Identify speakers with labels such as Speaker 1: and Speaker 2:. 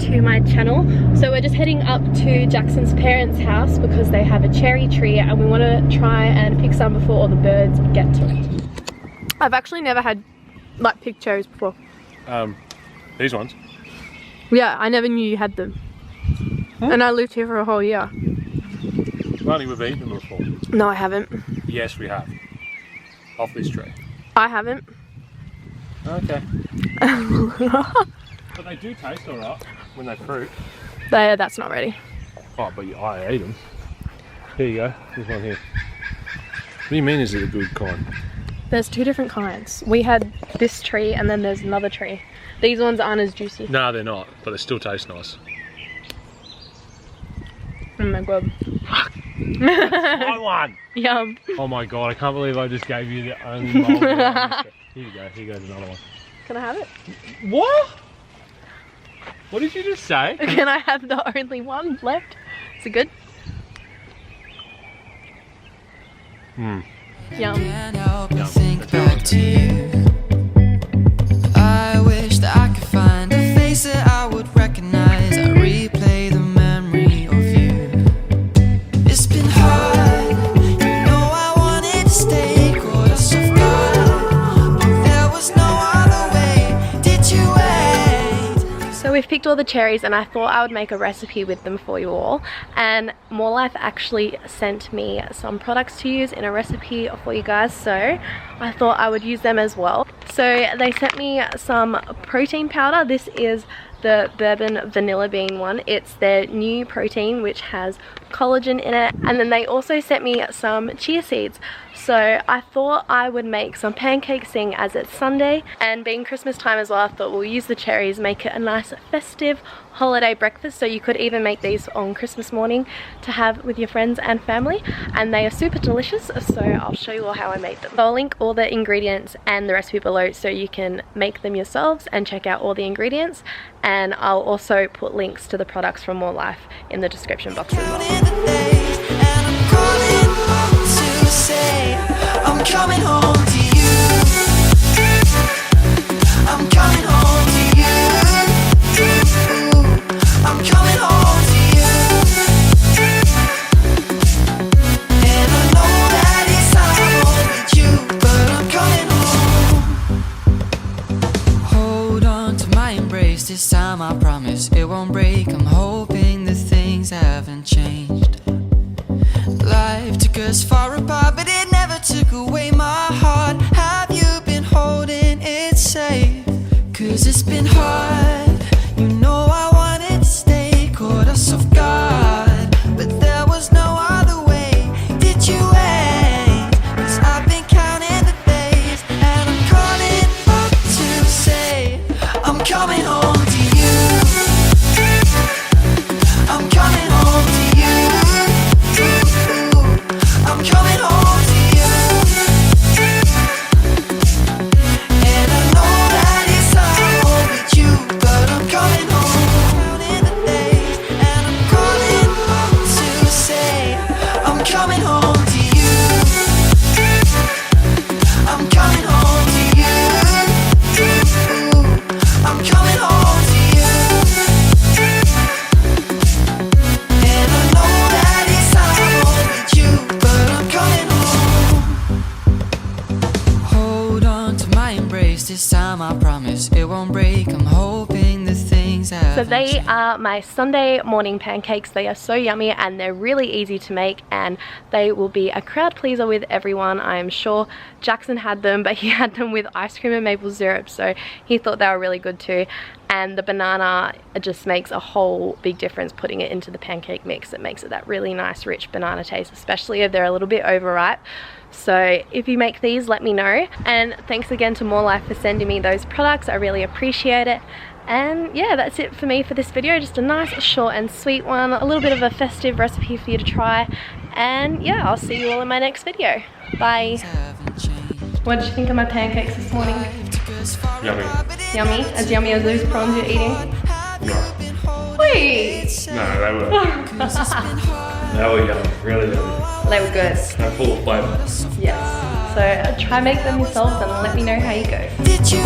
Speaker 1: to my channel. So we're just heading up to Jackson's parents' house because they have a cherry tree and we want to try and pick some before all the birds get to it. I've actually never had like picked cherries before.
Speaker 2: These ones?
Speaker 1: Yeah, I never knew you had them. Huh? And I lived here for a whole year.
Speaker 2: Lani, we've eaten them before.
Speaker 1: No, I haven't.
Speaker 2: Yes, we have. Off this tree. I
Speaker 1: haven't.
Speaker 2: Okay. But they do taste alright when they're fruit.
Speaker 1: That's not ready.
Speaker 2: Oh, but I ate them. Here you go. There's one here. What do you mean is it a good kind?
Speaker 1: There's two different kinds. We had this tree and then there's another tree. These ones aren't as juicy.
Speaker 2: No, they're not, but they still taste nice.
Speaker 1: Oh my god.
Speaker 2: I won!
Speaker 1: Yum.
Speaker 2: Oh my god, I can't believe I just gave you the only mold. Here you go, here goes another one.
Speaker 1: Can I have it?
Speaker 2: What? What did you just say?
Speaker 1: Can I have the only one left? Is it good?
Speaker 2: Mmm.
Speaker 1: Yum.
Speaker 3: Think back to you. I wish that I could find a face that I would recognize. I replay the memory of you. It's been hard. You know I wanted to stay, caught us off guard, but there was no other way. Did you wait?
Speaker 1: So we've picked all the cherries and I thought I would make a recipe with them for you all. And Morlife actually sent me some products to use in a recipe for you guys, so I thought I would use them as well. So they sent me some protein powder. This is the bourbon vanilla bean one. It's their new protein which has collagen in it, and then they also sent me some chia seeds. So I thought I would make some pancakes seeing as it's Sunday, and being Christmas time as well, I thought we'll use the cherries, make it a nice festive holiday breakfast. So you could even make these on Christmas morning to have with your friends and family, and they are super delicious, so I'll show you all how I made them. So I'll link all the ingredients and the recipe below so you can make them yourselves and check out all the ingredients, and I'll also put links to the products from Morlife in the description box as well.
Speaker 3: I'm coming home to you. I'm coming home to you. I'm coming home to you. And I know that it's not with you, but I'm coming home. Hold on to my embrace this time, I promise it won't break. I'm hoping that things haven't changed. Life took us far apart, but it never took away my heart. Have you been holding it safe? 'Cause it's been hard. You know I wanted to stay, caught us off guard, but there was no other way. Did you wait? 'Cause I've been counting the days, and I'm calling up to say I'm coming home to you. I'm coming home to you. I'm coming home to you. And I know that it's not with you, but I'm coming home. Counting the days, and I'm calling up to say I'm coming home to you. I'm coming home to you. I'm coming home to you. And I know that it's not with you, but I'm coming home. Hold on to my embrace this time, I promise it won't break. I'm hoping that things haven't
Speaker 1: So they
Speaker 3: changed.
Speaker 1: are my Sunday morning pancakes. They are so yummy and they're really easy to make, and they will be a crowd pleaser with everyone. I am sure Jackson had them, but he had them with ice cream and maple syrup, so he thought they were really good too. And the banana, it just makes a whole big difference putting it into the pancake mix. It makes it that really nice rich banana taste, especially if they're a little bit overripe. So if you make these, let me know. And thanks again to Morlife for sending me those products. I really appreciate it. And yeah, that's it for me for this video. Just a nice short and sweet one, a little bit of a festive recipe for you to try. And yeah, I'll see you all in my next video. Bye. What did you think of my pancakes this morning?
Speaker 2: Yummy.
Speaker 1: Yummy? As yummy as those prawns you're eating?
Speaker 2: No.
Speaker 1: Wait!
Speaker 2: No, they were yummy, really yummy.
Speaker 1: They were good.
Speaker 2: They're full of flavour.
Speaker 1: Yes. So try make them yourselves and let me know how you go.
Speaker 3: Did you